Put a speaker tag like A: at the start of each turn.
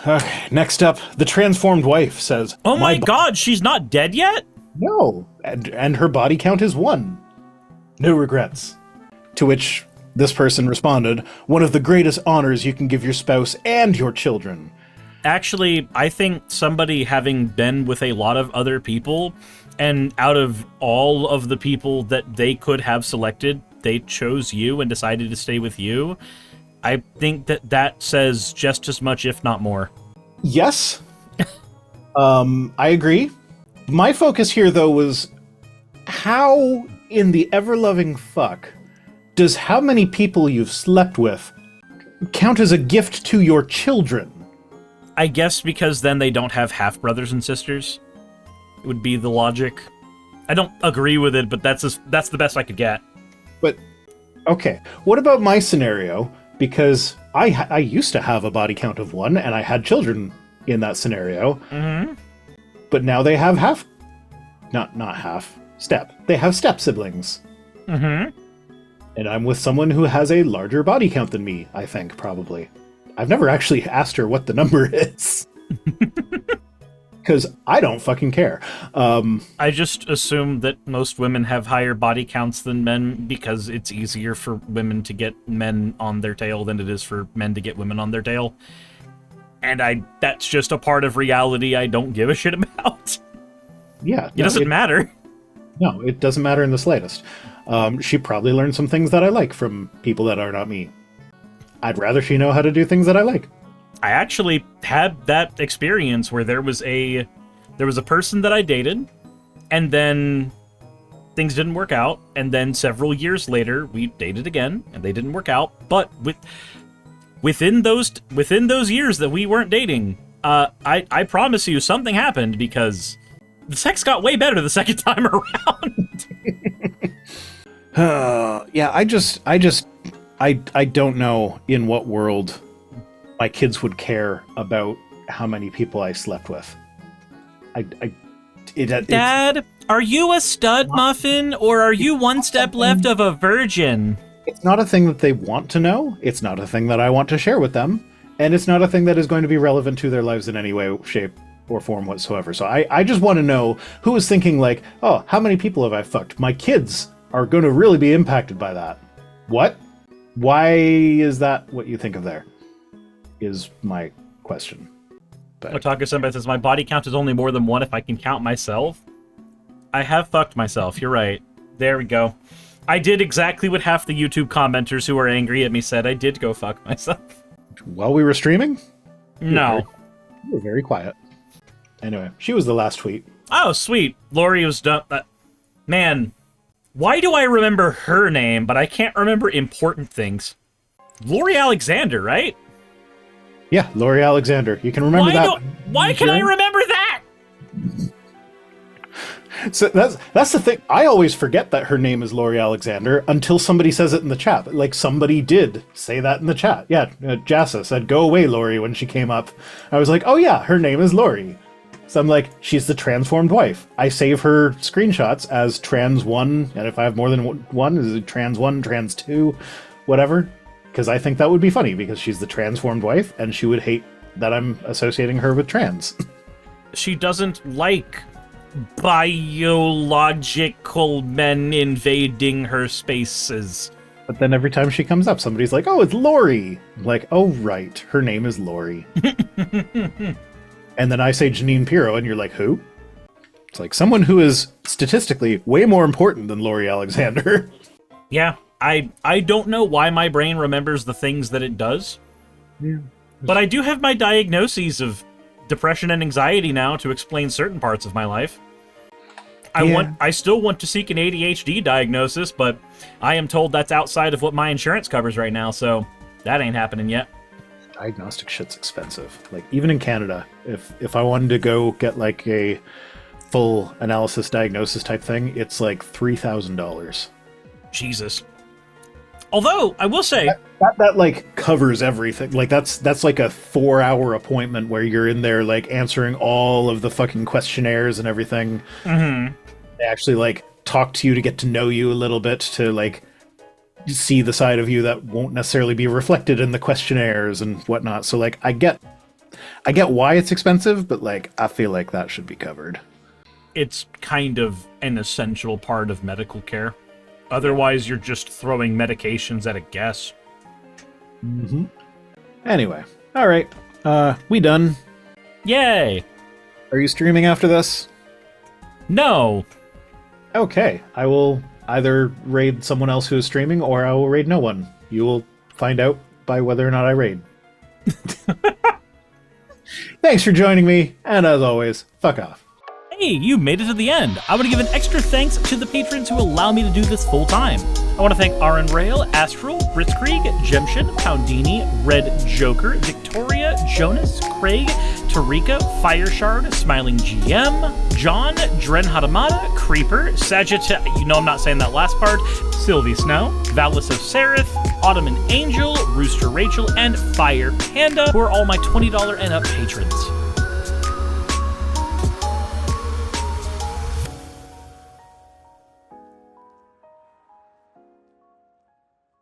A: Okay, next up, the transformed wife says,
B: "Oh my god, she's not dead yet?"
A: No, and her body count is 1. No regrets. To which this person responded, "One of the greatest honors you can give your spouse and your children."
B: Actually, I think somebody having been with a lot of other people, and out of all of the people that they could have selected, they chose you and decided to stay with you. I think that says just as much, if not more.
A: Yes. I agree. My focus here, though, was how in the ever-loving fuck does how many people you've slept with count as a gift to your children?
B: I guess because then they don't have half-brothers and sisters. It would be the logic. I don't agree with it, but that's the best I could get.
A: But, okay, what about my scenario? Because I used to have a body count of 1, and I had children in that scenario.
B: Mm-hmm.
A: But now they have they have step siblings.
B: Mm-hmm.
A: And I'm with someone who has a larger body count than me, I think, probably. I've never actually asked her what the number is. Because I don't fucking care.
B: I just assume that most women have higher body counts than men because it's easier for women to get men on their tail than it is for men to get women on their tail. And that's just a part of reality I don't give a shit about.
A: Yeah.
B: It doesn't matter.
A: No, it doesn't matter in the slightest. She probably learned some things that I like from people that are not me. I'd rather she know how to do things that I like.
B: I actually had that experience where there was a person that I dated, and then things didn't work out, and then several years later we dated again, and they didn't work out. But within those years that we weren't dating, I promise you something happened because the sex got way better the second time around.
A: Yeah, I don't know in what world my kids would care about how many people I slept with.
B: Dad, are you a stud muffin, or are you one step left of a virgin?
A: It's not a thing that they want to know. It's not a thing that I want to share with them. And it's not a thing that is going to be relevant to their lives in any way, shape, or form whatsoever. So I just want to know who is thinking like, oh, how many people have I fucked? My kids are going to really be impacted by that. What? Why is that what you think of there? Is my question. But
B: Otaka-senpai says, my body count is only more than 1 if I can count myself. I have fucked myself, you're right. There we go. I did exactly what half the YouTube commenters who are angry at me said. I did go fuck myself.
A: While we were streaming?
B: No.
A: You were very quiet. Anyway, she was the last tweet.
B: Oh, sweet. Laurie was done. Man, why do I remember her name, but I can't remember important things? Laurie Alexander, right?
A: Yeah, Laurie Alexander. You can remember that.
B: Why can I remember that?
A: So that's the thing. I always forget that her name is Laurie Alexander until somebody says it in the chat. Like, somebody did say that in the chat. Yeah, Jassa said, "Go away, Laurie," when she came up. I was like, oh yeah, her name is Laurie. So I'm like, she's the transformed wife. I save her screenshots as trans 1, and if I have more than one, is it trans 1, trans 2, whatever? Because I think that would be funny, because she's the transformed wife, and she would hate that I'm associating her with trans.
B: She doesn't like biological men invading her spaces.
A: But then every time she comes up, somebody's like, oh, it's Laurie. I'm like, oh, right, her name is Laurie. And then I say Janine Pirro, and you're like, who? It's like someone who is statistically way more important than Laurie Alexander.
B: Yeah, I don't know why my brain remembers the things that it does.
A: Yeah.
B: But I do have my diagnoses of depression and anxiety now to explain certain parts of my life. I still want to seek an ADHD diagnosis, but I am told that's outside of what my insurance covers right now, so that ain't happening yet.
A: Diagnostic shit's expensive. Like, even in Canada, if I wanted to go get like a full analysis diagnosis type thing, it's like $3,000.
B: Jesus. Although, I will say...
A: That like, covers everything. Like, that's like a 4-hour appointment where you're in there, like, answering all of the fucking questionnaires and everything.
B: Mm-hmm.
A: They actually, like, talk to you to get to know you a little bit, to, like, see the side of you that won't necessarily be reflected in the questionnaires and whatnot. So, like, I get I get why it's expensive, but like I feel like that should be covered.
B: It's kind of an essential part of medical care. Otherwise, you're just throwing medications at a guess.
A: Mm-hmm. Anyway, all right. We done.
B: Yay!
A: Are you streaming after this?
B: No.
A: Okay, I will either raid someone else who is streaming, or I will raid no one. You will find out by whether or not I raid. Thanks for joining me, and as always, fuck off.
B: Hey, you made it to the end. I want to give an extra thanks to the patrons who allow me to do this full time. I want to thank Aaron Rail, Astral, Britzkrieg, Jemshin, Poundini, Red Joker, Victoria, Jonas, Craig, Tarika, Fireshard, Smiling GM, John, Dren Hadamada, Creeper, Sagitta, you know I'm not saying that last part, Sylvie Snow, Valis of Seraph, Ottoman Angel, Rooster Rachel, and Fire Panda, who are all my $20 and up patrons.